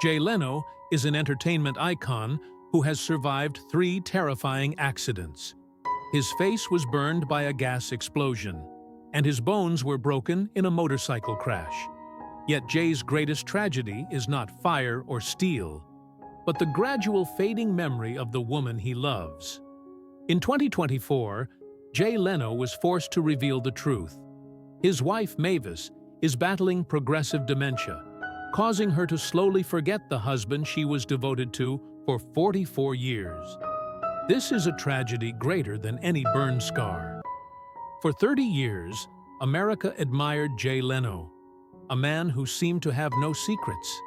Jay Leno is an entertainment icon who has survived 3 terrifying accidents. His face was burned by a gas explosion, and his bones were broken in a motorcycle crash. Yet Jay's greatest tragedy is not fire or steel, but the gradual fading memory of the woman he loves. In 2024, Jay Leno was forced to reveal the truth. His wife, Mavis, is battling progressive dementia, causing her to slowly forget the husband she was devoted to for 44 years. This is a tragedy greater than any burn scar. For 30 years, America admired Jay Leno, a man who seemed to have no secrets.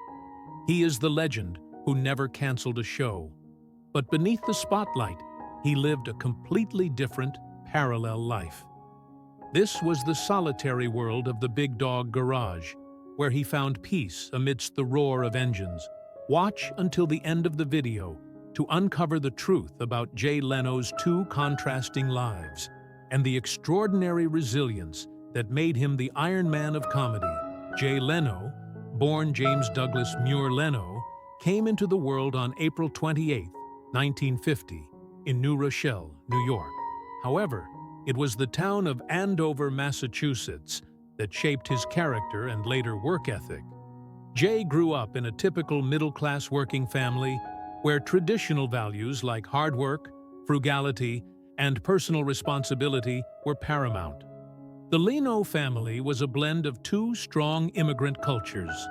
He is the legend who never canceled a show. But beneath the spotlight, he lived a completely different, parallel life. This was the solitary world of the Big Dog Garage, where he found peace amidst the roar of engines. Watch until the end of the video to uncover the truth about Jay Leno's 2 contrasting lives and the extraordinary resilience that made him the Iron Man of comedy. Jay Leno, born James Douglas Muir Leno, came into the world on April 28, 1950, in New Rochelle, New York. However, it was the town of Andover, Massachusetts, that shaped his character and later work ethic. Jay grew up in a typical middle-class working family where traditional values like hard work, frugality, and personal responsibility were paramount. The Leno family was a blend of 2 strong immigrant cultures.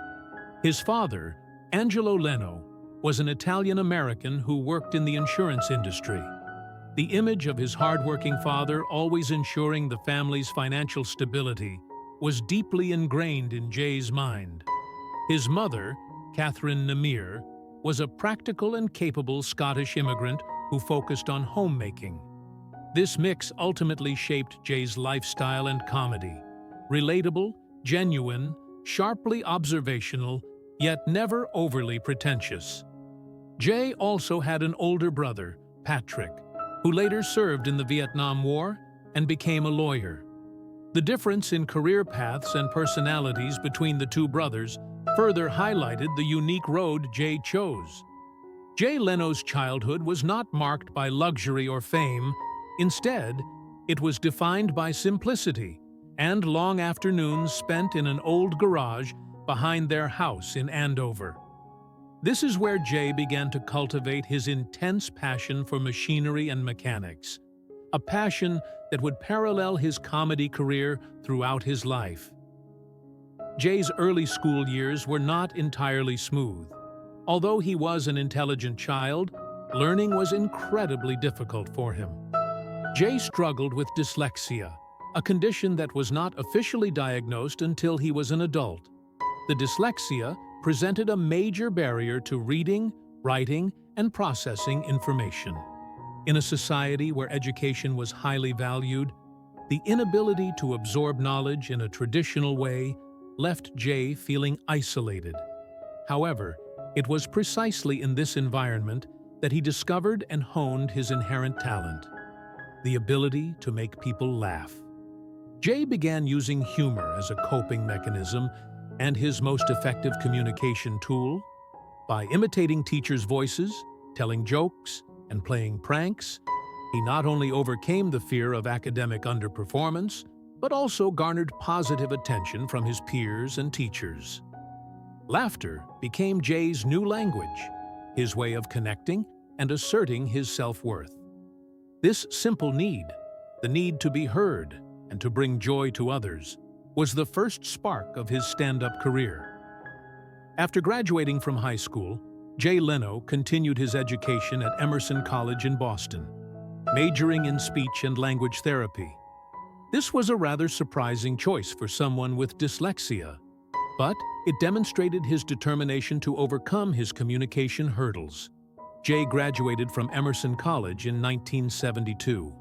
His father, Angelo Leno, was an Italian-American who worked in the insurance industry. The image of his hard-working father always ensuring the family's financial stability was deeply ingrained in Jay's mind. His mother, Catherine Namir, was a practical and capable Scottish immigrant who focused on homemaking. This mix ultimately shaped Jay's lifestyle and comedy. Relatable, genuine, sharply observational, yet never overly pretentious. Jay also had an older brother, Patrick, who later served in the Vietnam War and became a lawyer. The difference in career paths and personalities between the 2 brothers further highlighted the unique road Jay chose. Jay Leno's childhood was not marked by luxury or fame. Instead, it was defined by simplicity and long afternoons spent in an old garage behind their house in Andover. This is where Jay began to cultivate his intense passion for machinery and mechanics, a passion that would parallel his comedy career throughout his life. Jay's early school years were not entirely smooth. Although he was an intelligent child, learning was incredibly difficult for him. Jay struggled with dyslexia, a condition that was not officially diagnosed until he was an adult. The dyslexia presented a major barrier to reading, writing, and processing information. In a society where education was highly valued, the inability to absorb knowledge in a traditional way left Jay feeling isolated. However, it was precisely in this environment that he discovered and honed his inherent talent, the ability to make people laugh. Jay began using humor as a coping mechanism and his most effective communication tool. By imitating teachers' voices, telling jokes, and playing pranks, he not only overcame the fear of academic underperformance, but also garnered positive attention from his peers and teachers. Laughter became Jay's new language, his way of connecting and asserting his self-worth. This simple need, the need to be heard and to bring joy to others, was the first spark of his stand-up career. After graduating from high school, Jay Leno continued his education at Emerson College in Boston, majoring in speech and language therapy. This was a rather surprising choice for someone with dyslexia, but it demonstrated his determination to overcome his communication hurdles. Jay graduated from Emerson College in 1972.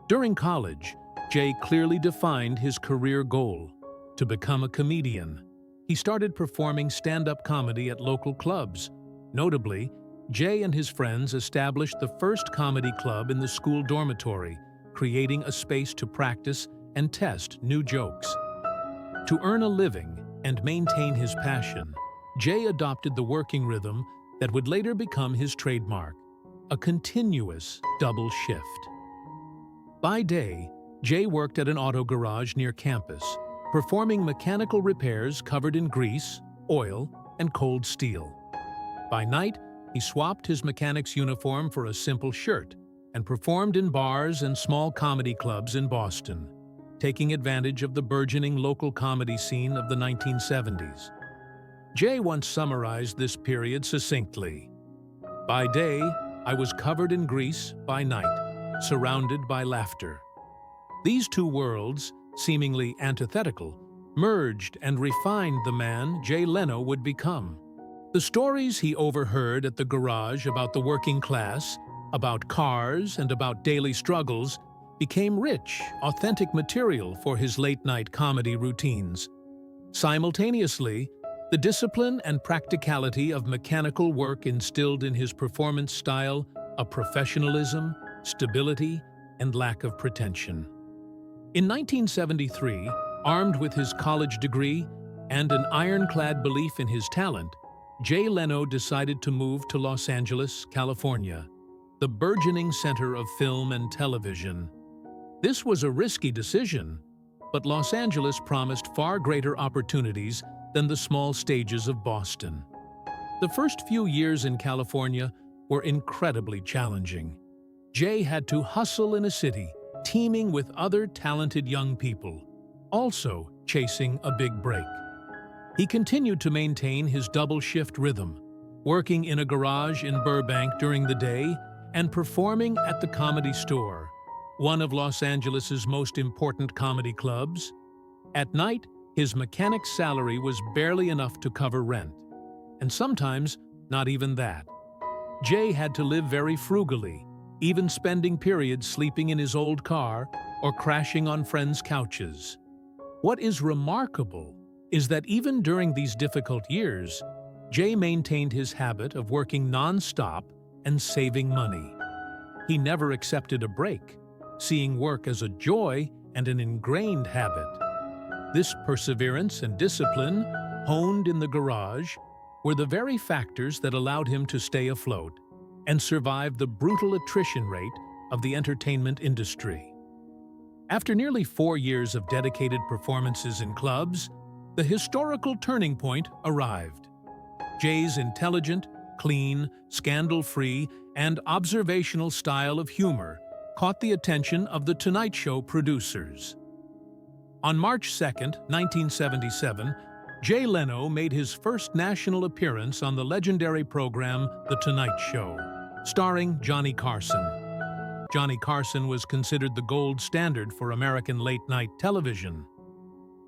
During college, Jay clearly defined his career goal: to become a comedian. He started performing stand-up comedy at local clubs. Notably, Jay and his friends established the first comedy club in the school dormitory, creating a space to practice and test new jokes. To earn a living and maintain his passion, Jay adopted the working rhythm that would later become his trademark, a continuous double shift. By day, Jay worked at an auto garage near campus, performing mechanical repairs covered in grease, oil, and cold steel. By night, he swapped his mechanic's uniform for a simple shirt and performed in bars and small comedy clubs in Boston, taking advantage of the burgeoning local comedy scene of the 1970s. Jay once summarized this period succinctly. "By day, I was covered in grease, by night, surrounded by laughter." These two worlds, seemingly antithetical, merged and refined the man Jay Leno would become. The stories he overheard at the garage about the working class, about cars, and about daily struggles became rich, authentic material for his late-night comedy routines. Simultaneously, the discipline and practicality of mechanical work instilled in his performance style a professionalism, stability, and lack of pretension. In 1973, armed with his college degree and an ironclad belief in his talent, Jay Leno decided to move to Los Angeles, California, the burgeoning center of film and television. This was a risky decision, but Los Angeles promised far greater opportunities than the small stages of Boston. The first few years in California were incredibly challenging. Jay had to hustle in a city teeming with other talented young people, also chasing a big break. He continued to maintain his double-shift rhythm, working in a garage in Burbank during the day and performing at the Comedy Store, one of Los Angeles's most important comedy clubs. At night, his mechanic's salary was barely enough to cover rent, and sometimes not even that. Jay had to live very frugally, even spending periods sleeping in his old car or crashing on friends' couches. What is remarkable is that even during these difficult years, Jay maintained his habit of working non-stop and saving money. He never accepted a break, seeing work as a joy and an ingrained habit. This perseverance and discipline, honed in the garage, were the very factors that allowed him to stay afloat and survive the brutal attrition rate of the entertainment industry. After nearly 4 years of dedicated performances in clubs, the historical turning point arrived. Jay's intelligent, clean, scandal-free, and observational style of humor caught the attention of The Tonight Show producers. On March 2, 1977, Jay Leno made his first national appearance on the legendary program The Tonight Show, starring Johnny Carson. Johnny Carson was considered the gold standard for American late-night television.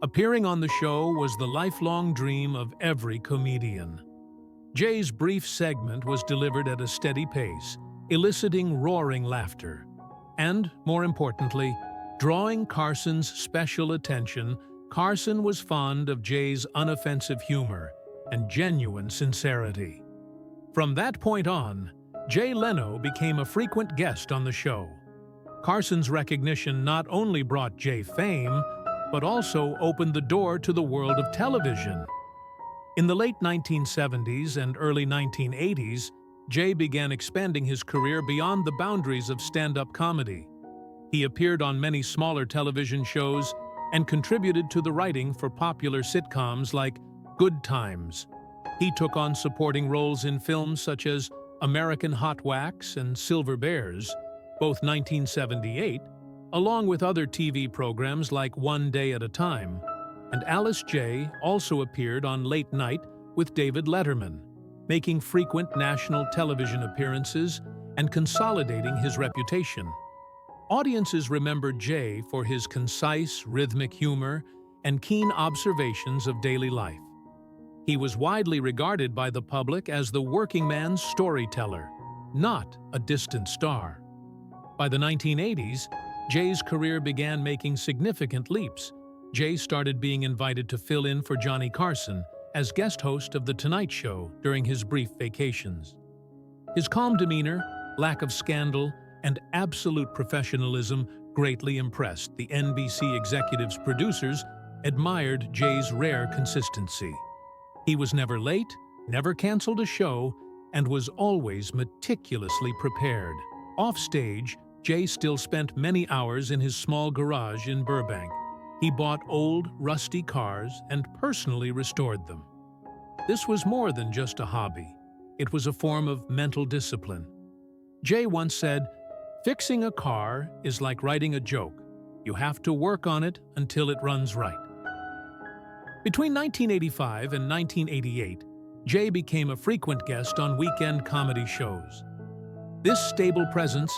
Appearing on the show was the lifelong dream of every comedian. Jay's brief segment was delivered at a steady pace, eliciting roaring laughter. And, more importantly, drawing Carson's special attention, Carson was fond of Jay's unoffensive humor and genuine sincerity. From that point on, Jay Leno became a frequent guest on the show. Carson's recognition not only brought Jay fame, but also opened the door to the world of television. In the late 1970s and early 1980s, Jay began expanding his career beyond the boundaries of stand-up comedy. He appeared on many smaller television shows and contributed to the writing for popular sitcoms like Good Times. He took on supporting roles in films such as American Hot Wax and Silver Bears, both 1978, along with other TV programs like One Day at a Time. And Alice Jay also appeared on Late Night with David Letterman, making frequent national television appearances and consolidating his reputation. Audiences remembered Jay for his concise, rhythmic humor and keen observations of daily life. He was widely regarded by the public as the working man's storyteller, not a distant star. By the 1980s, Jay's career began making significant leaps. Jay started being invited to fill in for Johnny Carson as guest host of The Tonight Show during his brief vacations. His calm demeanor, lack of scandal, and absolute professionalism greatly impressed the NBC executives' producers admired Jay's rare consistency. He was never late, never canceled a show, and was always meticulously prepared. Offstage, Jay still spent many hours in his small garage in Burbank. He bought old, rusty cars and personally restored them. This was more than just a hobby. It was a form of mental discipline. Jay once said, "Fixing a car is like writing a joke. You have to work on it until it runs right." Between 1985 and 1988, Jay became a frequent guest on weekend comedy shows. This stable presence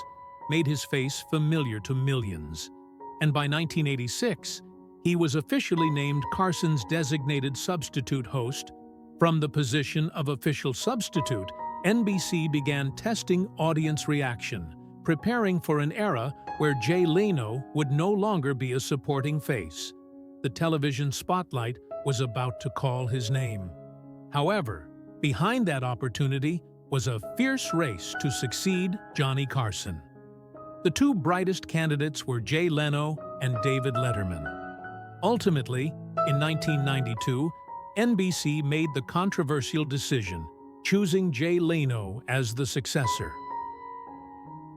made his face familiar to millions, and by 1986, he was officially named Carson's designated substitute host. From the position of official substitute, NBC began testing audience reaction, preparing for an era where Jay Leno would no longer be a supporting face. The television spotlight was about to call his name. However, behind that opportunity was a fierce race to succeed Johnny Carson. The two brightest candidates were Jay Leno and David Letterman. Ultimately, in 1992, NBC made the controversial decision, choosing Jay Leno as the successor.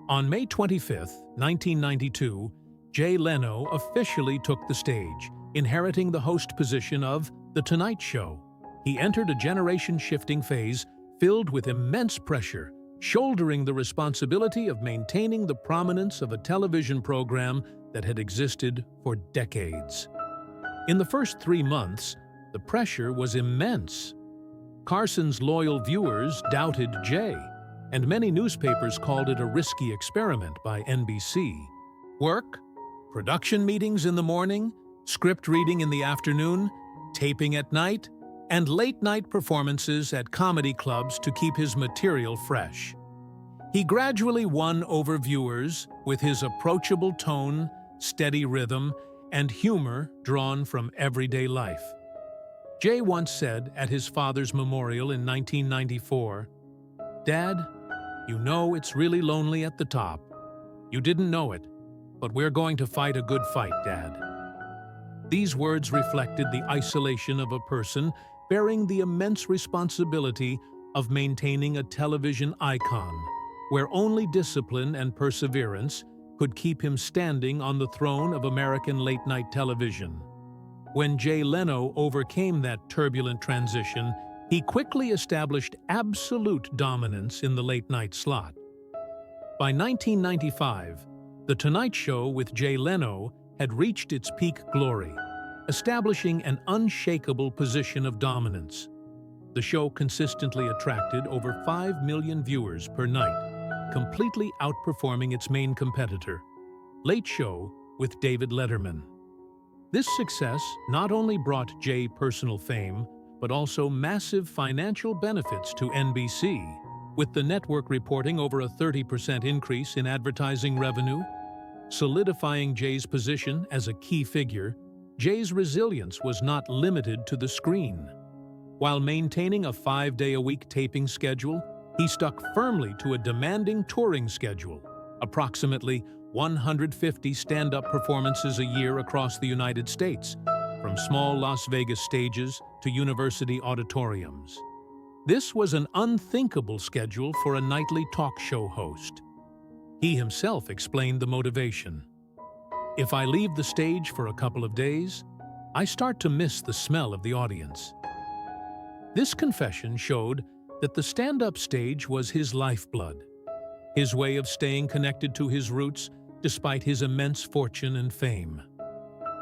On May 25, 1992, Jay Leno officially took the stage, inheriting the host position of The Tonight Show. He entered a generation-shifting phase filled with immense pressure, shouldering the responsibility of maintaining the prominence of a television program that had existed for decades. In the first 3 months, the pressure was immense. Carson's loyal viewers doubted Jay, and many newspapers called it a risky experiment by NBC. Work, production meetings in the morning, script reading in the afternoon, taping at night, and late-night performances at comedy clubs to keep his material fresh. He gradually won over viewers with his approachable tone, steady rhythm, and humor drawn from everyday life. Jay once said at his father's memorial in 1994, "Dad, you know it's really lonely at the top. You didn't know it, but we're going to fight a good fight, Dad." These words reflected the isolation of a person bearing the immense responsibility of maintaining a television icon, where only discipline and perseverance could keep him standing on the throne of American late-night television. When Jay Leno overcame that turbulent transition, he quickly established absolute dominance in the late-night slot. By 1995, The Tonight Show with Jay Leno had reached its peak glory, establishing an unshakable position of dominance. The show consistently attracted over 5 million viewers per night, completely outperforming its main competitor, Late Show with David Letterman. This success not only brought Jay personal fame, but also massive financial benefits to NBC, with the network reporting over a 30% increase in advertising revenue. Solidifying Jay's position as a key figure, Jay's resilience was not limited to the screen. While maintaining a 5-day-a-week taping schedule, he stuck firmly to a demanding touring schedule, approximately 150 stand-up performances a year across the United States, from small Las Vegas stages to university auditoriums. This was an unthinkable schedule for a nightly talk show host. He himself explained the motivation. "If I leave the stage for a couple of days, I start to miss the smell of the audience." This confession showed that the stand-up stage was his lifeblood, his way of staying connected to his roots despite his immense fortune and fame.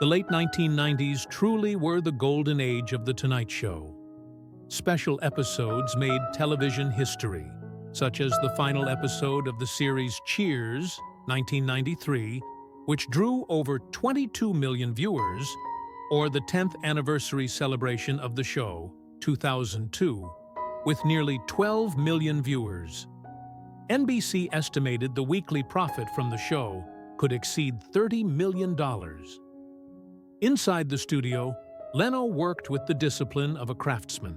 The late 1990s truly were the golden age of The Tonight Show. Special episodes made television history, such as the final episode of the series Cheers, 1993, which drew over 22 million viewers, or the 10th anniversary celebration of the show, 2002, with nearly 12 million viewers. NBC estimated the weekly profit from the show could exceed $30 million. Inside the studio, Leno worked with the discipline of a craftsman.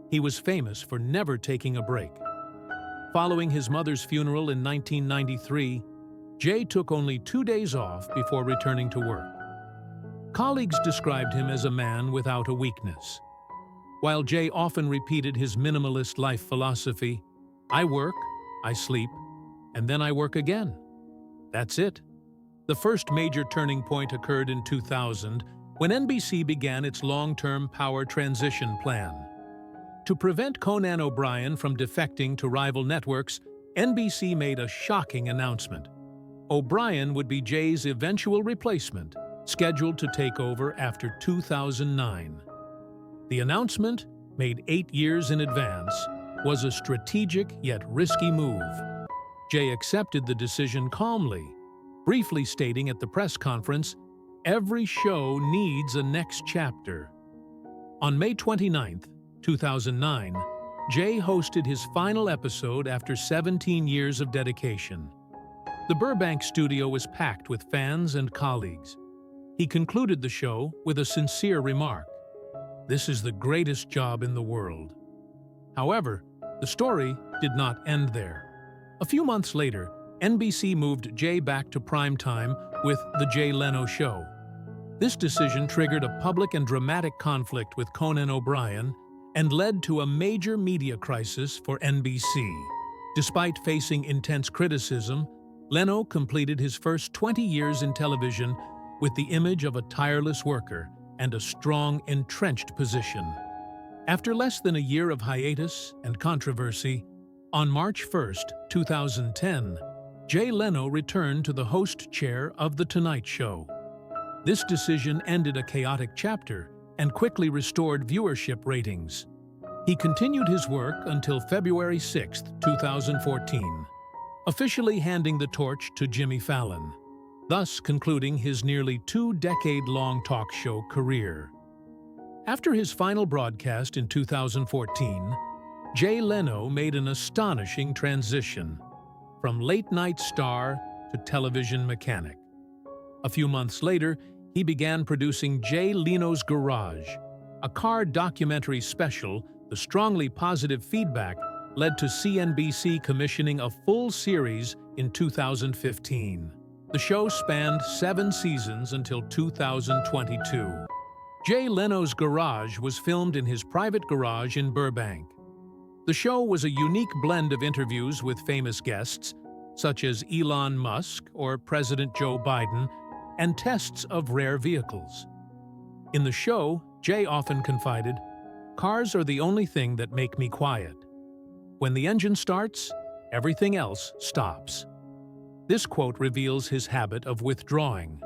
He was famous for never taking a break. Following his mother's funeral in 1993, Jay took only 2 days off before returning to work. Colleagues described him as a man without a weakness. While Jay often repeated his minimalist life philosophy, "I work, I sleep, and then I work again. That's it." The first major turning point occurred in 2000 when NBC began its long-term power transition plan. To prevent Conan O'Brien from defecting to rival networks, NBC made a shocking announcement. O'Brien would be Jay's eventual replacement, scheduled to take over after 2009. The announcement, made 8 years in advance, was a strategic yet risky move. Jay accepted the decision calmly, briefly stating at the press conference, "Every show needs a next chapter." On May 29, 2009, Jay hosted his final episode after 17 years of dedication. The Burbank studio was packed with fans and colleagues. He concluded the show with a sincere remark, "This is the greatest job in the world." However, the story did not end there. A few months later, NBC moved Jay back to primetime with The Jay Leno Show. This decision triggered a public and dramatic conflict with Conan O'Brien and led to a major media crisis for NBC. Despite facing intense criticism, Leno completed his first 20 years in television with the image of a tireless worker and a strong, entrenched position. After less than a year of hiatus and controversy, on March 1, 2010, Jay Leno returned to the host chair of The Tonight Show. This decision ended a chaotic chapter and quickly restored viewership ratings. He continued his work until February 6, 2014, officially handing the torch to Jimmy Fallon, thus concluding his nearly 2-decade-long talk show career. After his final broadcast in 2014, Jay Leno made an astonishing transition from late-night star to television mechanic. A few months later, he began producing Jay Leno's Garage, a car documentary special. The strongly positive feedback led to CNBC commissioning a full series in 2015. The show spanned 7 seasons until 2022. Jay Leno's Garage was filmed in his private garage in Burbank. The show was a unique blend of interviews with famous guests, such as Elon Musk or President Joe Biden, and tests of rare vehicles. In the show, Jay often confided, "Cars are the only thing that make me quiet. When the engine starts, everything else stops." This quote reveals his habit of withdrawing,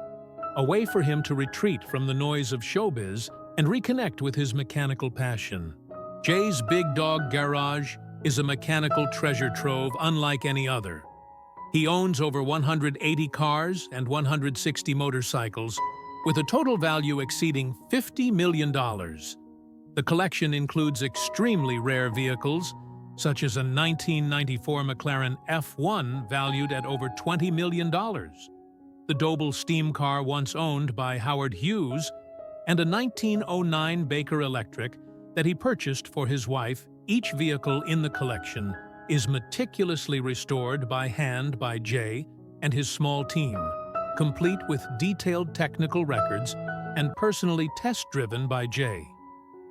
a way for him to retreat from the noise of showbiz and reconnect with his mechanical passion. Jay's Big Dog Garage is a mechanical treasure trove unlike any other. He owns over 180 cars and 160 motorcycles, with a total value exceeding $50 million. The collection includes extremely rare vehicles, such as a 1994 McLaren F1 valued at over $20 million, the Doble steam car once owned by Howard Hughes, and a 1909 Baker Electric that he purchased for his wife. Each vehicle in the collection is meticulously restored by hand by Jay and his small team, complete with detailed technical records and personally test-driven by Jay.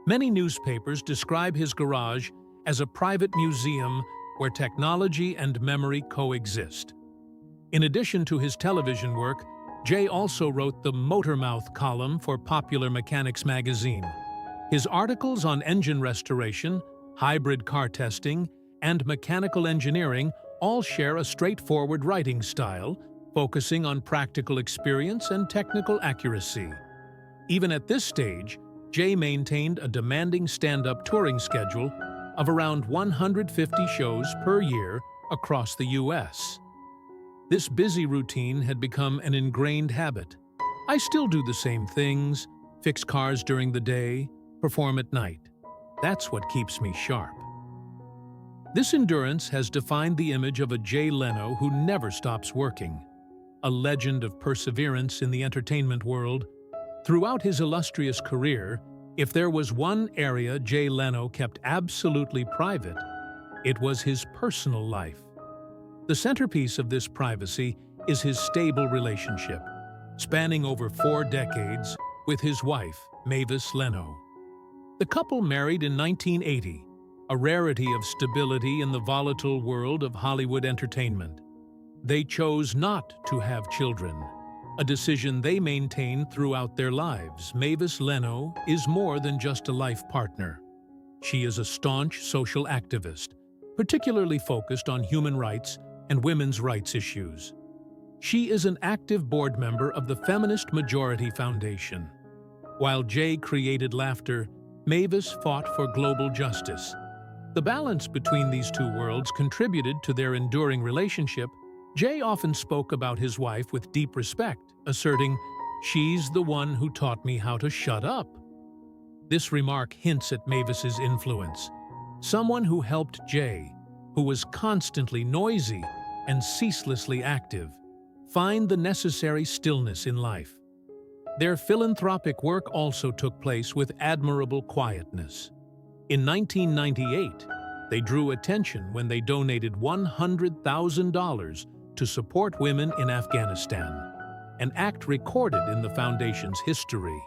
Many newspapers describe his garage as a private museum where technology and memory coexist. In addition to his television work, Jay also wrote the Motormouth column for Popular Mechanics magazine. His articles on engine restoration, hybrid car testing, and mechanical engineering all share a straightforward writing style, focusing on practical experience and technical accuracy. Even at this stage, Jay maintained a demanding stand-up touring schedule of around 150 shows per year across the U.S. This busy routine had become an ingrained habit. "I still do the same things, fix cars during the day, perform at night. That's what keeps me sharp." This endurance has defined the image of a Jay Leno who never stops working, a legend of perseverance in the entertainment world. Throughout his illustrious career, if there was one area Jay Leno kept absolutely private, it was his personal life. The centerpiece of this privacy is his stable relationship, spanning over 4 decades, with his wife, Mavis Leno. The couple married in 1980, a rarity of stability in the volatile world of Hollywood entertainment. They chose not to have children, a decision they maintained throughout their lives. Mavis Leno is more than just a life partner. She is a staunch social activist, particularly focused on human rights and women's rights issues. She is an active board member of the Feminist Majority Foundation. While Jay created laughter, Mavis fought for global justice. The balance between these two worlds contributed to their enduring relationship. Jay often spoke about his wife with deep respect, asserting, "She's the one who taught me how to shut up." This remark hints at Mavis's influence, someone who helped Jay, who was constantly noisy and ceaselessly active, find the necessary stillness in life. Their philanthropic work also took place with admirable quietness. In 1998, they drew attention when they donated $100,000 to support women in Afghanistan, an act recorded in the foundation's history.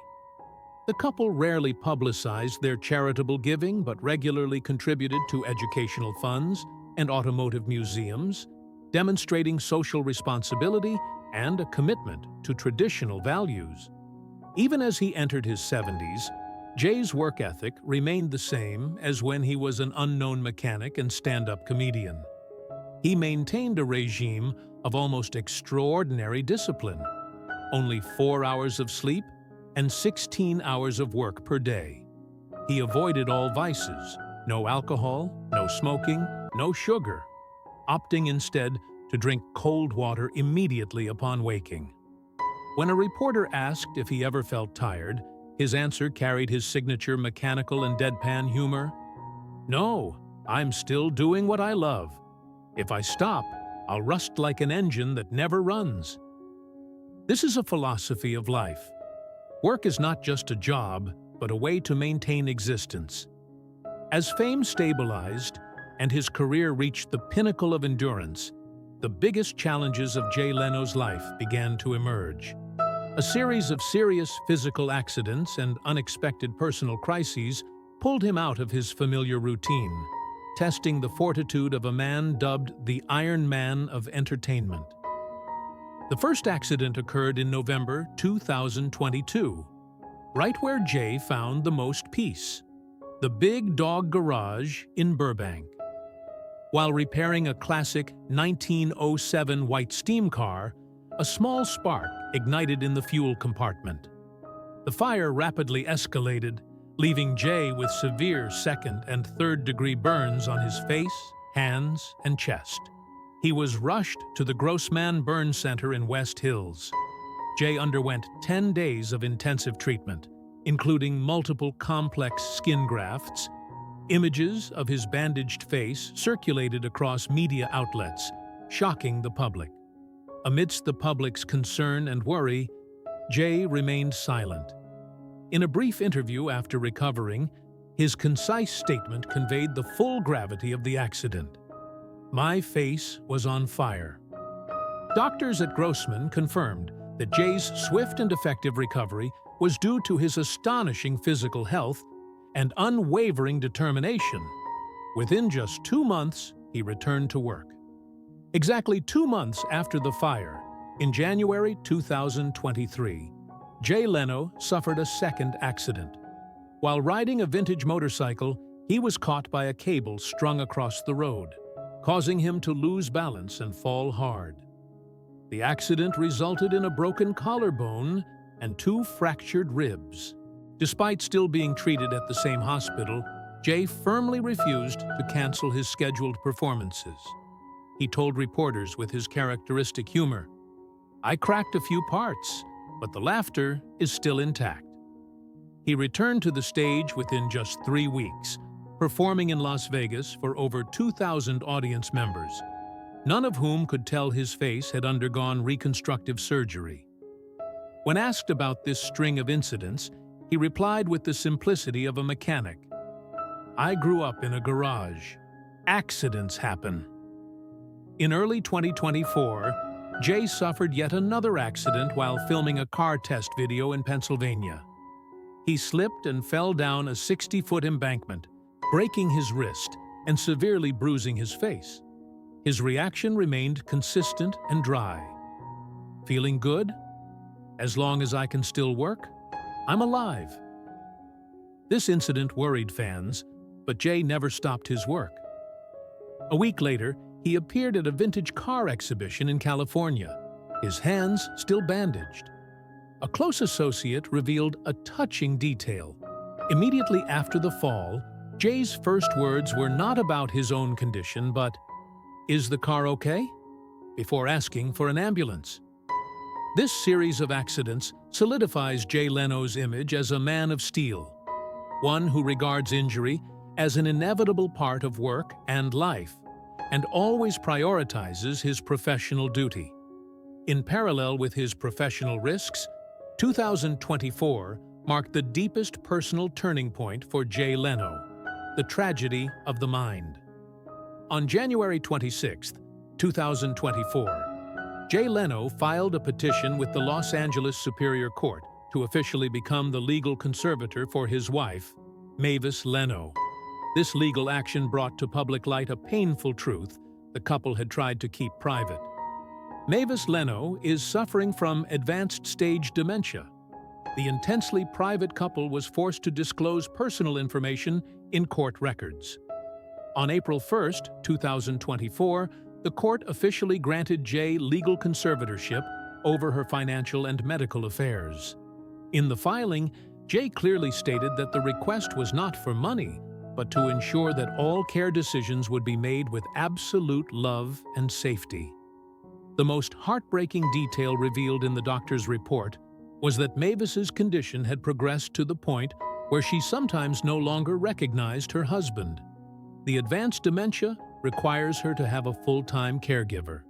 The couple rarely publicized their charitable giving but regularly contributed to educational funds and automotive museums, demonstrating social responsibility and a commitment to traditional values. Even as he entered his 70s, Jay's work ethic remained the same as when he was an unknown mechanic and stand-up comedian. He maintained a regime of almost extraordinary discipline, only 4 hours of sleep and 16 hours of work per day. He avoided all vices, no alcohol, no smoking, no sugar, opting instead to drink cold water immediately upon waking. When a reporter asked if he ever felt tired, his answer carried his signature mechanical and deadpan humor. "No, I'm still doing what I love. If I stop, I'll rust like an engine that never runs." This is a philosophy of life. Work is not just a job, but a way to maintain existence. As fame stabilized and his career reached the pinnacle of endurance, the biggest challenges of Jay Leno's life began to emerge. A series of serious physical accidents and unexpected personal crises pulled him out of his familiar routine, testing the fortitude of a man dubbed the Iron Man of entertainment. The first accident occurred in November 2022, right where Jay found the most peace, the Big Dog Garage in Burbank. While repairing a classic 1907 white steam car, a small spark ignited in the fuel compartment. The fire rapidly escalated, leaving Jay with severe second- and third-degree burns on his face, hands, and chest. He was rushed to the Grossman Burn Center in West Hills. Jay underwent 10 days of intensive treatment, including multiple complex skin grafts. Images of his bandaged face circulated across media outlets, shocking the public. Amidst the public's concern and worry, Jay remained silent. In a brief interview after recovering, his concise statement conveyed the full gravity of the accident. "My face was on fire." Doctors at Grossman confirmed that Jay's swift and effective recovery was due to his astonishing physical health and unwavering determination. Within just 2 months, he returned to work. Exactly 2 months after the fire, in January 2023, Jay Leno suffered a second accident. While riding a vintage motorcycle, he was caught by a cable strung across the road, causing him to lose balance and fall hard. The accident resulted in a broken collarbone and 2 fractured ribs. Despite still being treated at the same hospital, Jay firmly refused to cancel his scheduled performances. He told reporters with his characteristic humor, "I cracked a few parts, but the laughter is still intact." He returned to the stage within just 3 weeks, performing in Las Vegas for over 2,000 audience members, none of whom could tell his face had undergone reconstructive surgery. When asked about this string of incidents, he replied with the simplicity of a mechanic, "I grew up in a garage. Accidents happen." In early 2024, Jay suffered yet another accident while filming a car test video in Pennsylvania. he slipped and fell down a 60-foot embankment, breaking his wrist and severely bruising his face. His reaction remained consistent and dry. "Feeling good? As long as I can still work, I'm alive." This incident worried fans, but Jay never stopped his work. A week later, he appeared at a vintage car exhibition in California, his hands still bandaged. A close associate revealed a touching detail. Immediately after the fall, Jay's first words were not about his own condition, but, "Is the car okay?" before asking for an ambulance. This series of accidents solidifies Jay Leno's image as a man of steel, one who regards injury as an inevitable part of work and life, and always prioritizes his professional duty. In parallel with his professional risks, 2024 marked the deepest personal turning point for Jay Leno, the tragedy of the mind. On January 26, 2024, Jay Leno filed a petition with the Los Angeles Superior Court to officially become the legal conservator for his wife, Mavis Leno. This legal action brought to public light a painful truth the couple had tried to keep private. Mavis Leno is suffering from advanced-stage dementia. The intensely private couple was forced to disclose personal information in court records. On April 1, 2024, the court officially granted Jay legal conservatorship over her financial and medical affairs. In the filing, Jay clearly stated that the request was not for money, but to ensure that all care decisions would be made with absolute love and safety. The most heartbreaking detail revealed in the doctor's report was that Mavis's condition had progressed to the point where she sometimes no longer recognized her husband. The advanced dementia requires her to have a full-time caregiver.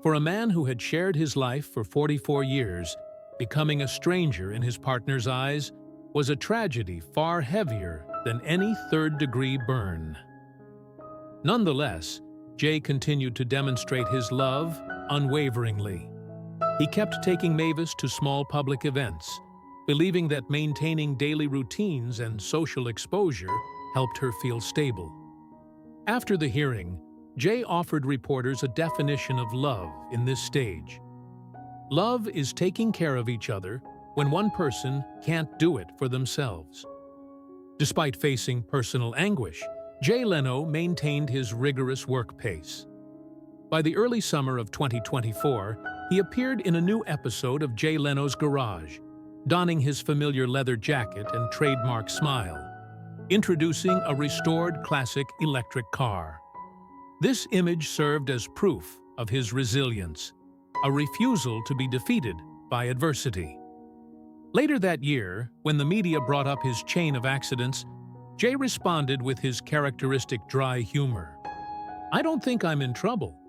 For a man who had shared his life for 44 years, becoming a stranger in his partner's eyes was a tragedy far heavier than any third-degree burn. Nonetheless, Jay continued to demonstrate his love unwaveringly. He kept taking Mavis to small public events, believing that maintaining daily routines and social exposure helped her feel stable. After the hearing, Jay offered reporters a definition of love in this stage. Love is taking care of each other when one person can't do it for themselves. Despite facing personal anguish, Jay Leno maintained his rigorous work pace. By the early summer of 2024, he appeared in a new episode of Jay Leno's Garage, donning his familiar leather jacket and trademark smile, introducing a restored classic electric car. This image served as proof of his resilience, a refusal to be defeated by adversity. Later that year, when the media brought up his chain of accidents, Jay responded with his characteristic dry humor. "I don't think I'm in trouble.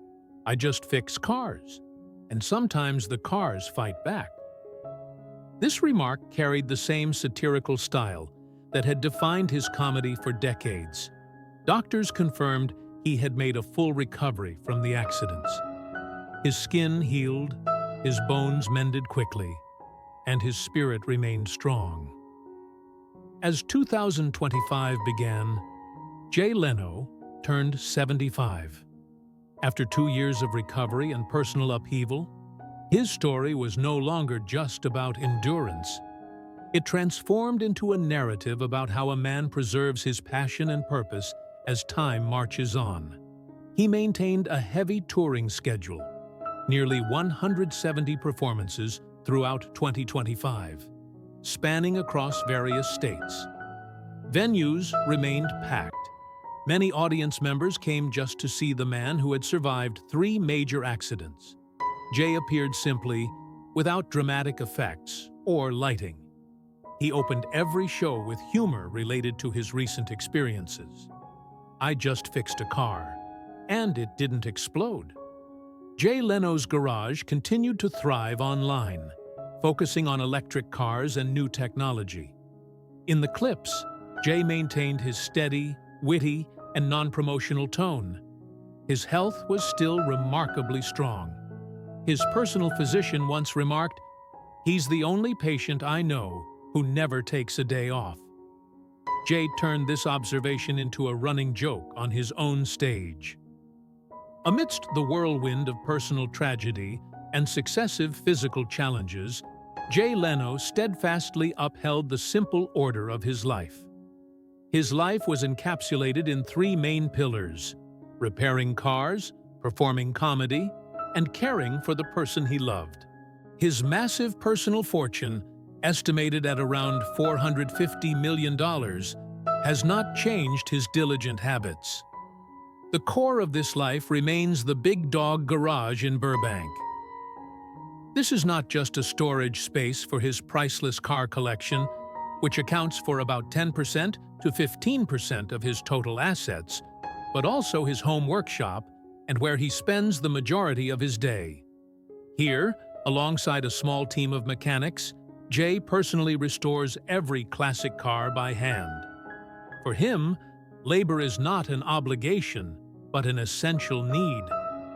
I just fix cars, and sometimes the cars fight back." This remark carried the same satirical style that had defined his comedy for decades. Doctors confirmed he had made a full recovery from the accidents. His skin healed, his bones mended quickly, and his spirit remained strong. As 2025 began, Jay Leno turned 75. After 2 years of recovery and personal upheaval, his story was no longer just about endurance. It transformed into a narrative about how a man preserves his passion and purpose as time marches on. He maintained a heavy touring schedule, nearly 170 performances throughout 2025, spanning across various states. Venues remained packed. Many audience members came just to see the man who had survived 3 major accidents. Jay appeared simply, without dramatic effects or lighting. He opened every show with humor related to his recent experiences. "I just fixed a car, and it didn't explode." Jay Leno's Garage continued to thrive online, focusing on electric cars and new technology. In the clips, Jay maintained his steady, witty, and non-promotional tone. His health was still remarkably strong. His personal physician once remarked, "He's the only patient I know who never takes a day off. Jay turned this observation into a running joke on his own stage. Amidst the whirlwind of personal tragedy and successive physical challenges, Jay Leno steadfastly upheld the simple order of his life. His life was encapsulated in three main pillars: repairing cars, performing comedy, and caring for the person he loved. His massive personal fortune, estimated at around $450 million, has not changed his diligent habits. The core of this life remains the Big Dog Garage in Burbank. This is not just a storage space for his priceless car collection, which accounts for about 10% to 15% of his total assets, but also his home workshop and where he spends the majority of his day. Here, alongside a small team of mechanics, Jay personally restores every classic car by hand. For him, labor is not an obligation, but an essential need.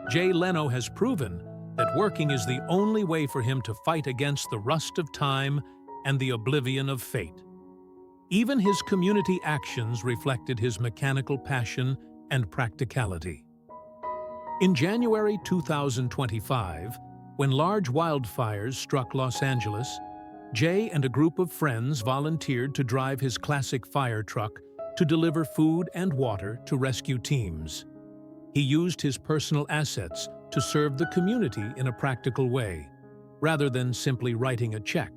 Jay Leno has proven that working is the only way for him to fight against the rust of time and the oblivion of fate. Even his community actions reflected his mechanical passion and practicality. In January 2025, when large wildfires struck Los Angeles, Jay and a group of friends volunteered to drive his classic fire truck to deliver food and water to rescue teams. He used his personal assets to serve the community in a practical way, rather than simply writing a check.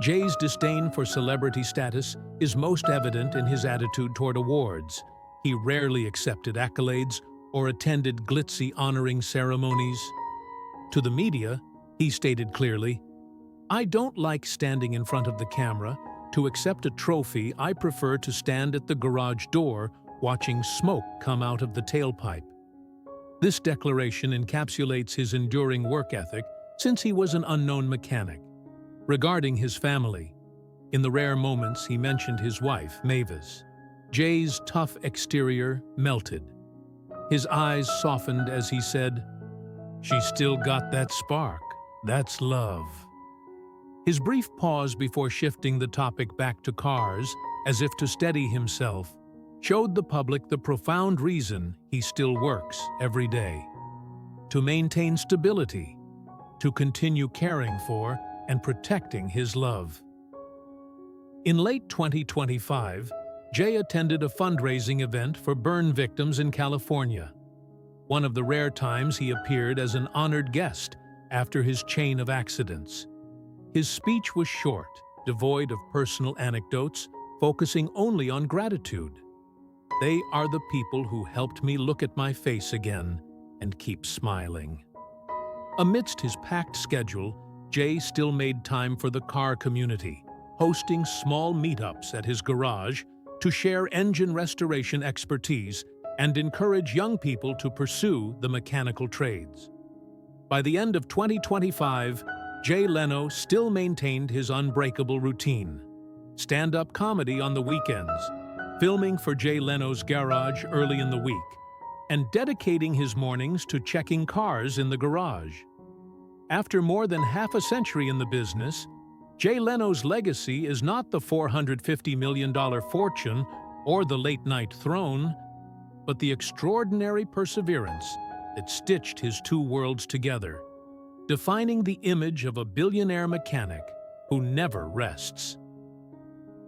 Jay's disdain for celebrity status is most evident in his attitude toward awards. He rarely accepted accolades or attended glitzy honoring ceremonies. To the media, he stated clearly, "I don't like standing in front of the camera. To accept a trophy, I prefer to stand at the garage door watching smoke come out of the tailpipe." This declaration encapsulates his enduring work ethic since he was an unknown mechanic. Regarding his family, in the rare moments he mentioned his wife, Mavis, Jay's tough exterior melted. His eyes softened as he said, "She's still got that spark. That's love." His brief pause before shifting the topic back to cars, as if to steady himself, showed the public the profound reason he still works every day: to maintain stability, to continue caring for and protecting his love. In late 2025, Jay attended a fundraising event for burn victims in California, one of the rare times he appeared as an honored guest after his chain of accidents. His speech was short, devoid of personal anecdotes, focusing only on gratitude. "They are the people who helped me look at my face again and keep smiling." Amidst his packed schedule, Jay still made time for the car community, hosting small meetups at his garage to share engine restoration expertise and encourage young people to pursue the mechanical trades. By the end of 2025, Jay Leno still maintained his unbreakable routine: stand-up comedy on the weekends, filming for Jay Leno's Garage early in the week, and dedicating his mornings to checking cars in the garage. After more than half a century in the business, Jay Leno's legacy is not the $450 million fortune or the late-night throne, but the extraordinary perseverance that stitched his two worlds together, defining the image of a billionaire mechanic who never rests.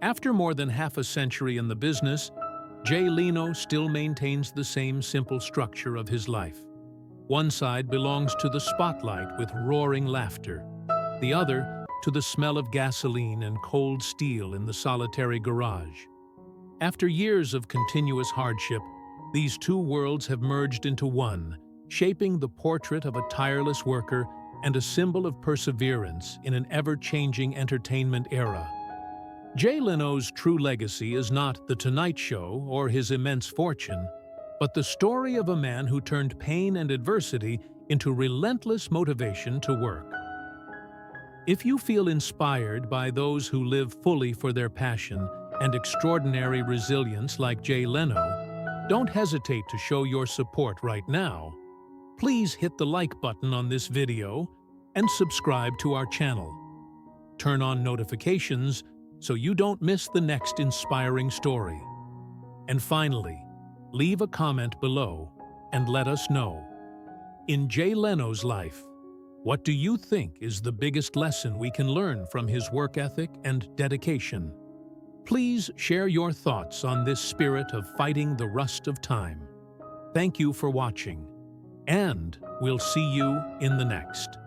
After more than half a century in the business, Jay Leno still maintains the same simple structure of his life. One side belongs to the spotlight with roaring laughter, the other to the smell of gasoline and cold steel in the solitary garage. After years of continuous hardship, these two worlds have merged into one, shaping the portrait of a tireless worker and a symbol of perseverance in an ever-changing entertainment era. Jay Leno's true legacy is not The Tonight Show or his immense fortune, but the story of a man who turned pain and adversity into relentless motivation to work. If you feel inspired by those who live fully for their passion and extraordinary resilience like Jay Leno, don't hesitate to show your support right now. Please hit the like button on this video and subscribe to our channel. turn on notifications so you don't miss the next inspiring story. And finally, leave a comment below and let us know. In Jay Leno's life, what do you think is the biggest lesson we can learn from his work ethic and dedication? Please share your thoughts on this spirit of fighting the rust of time. Thank you for watching, and we'll see you in the next.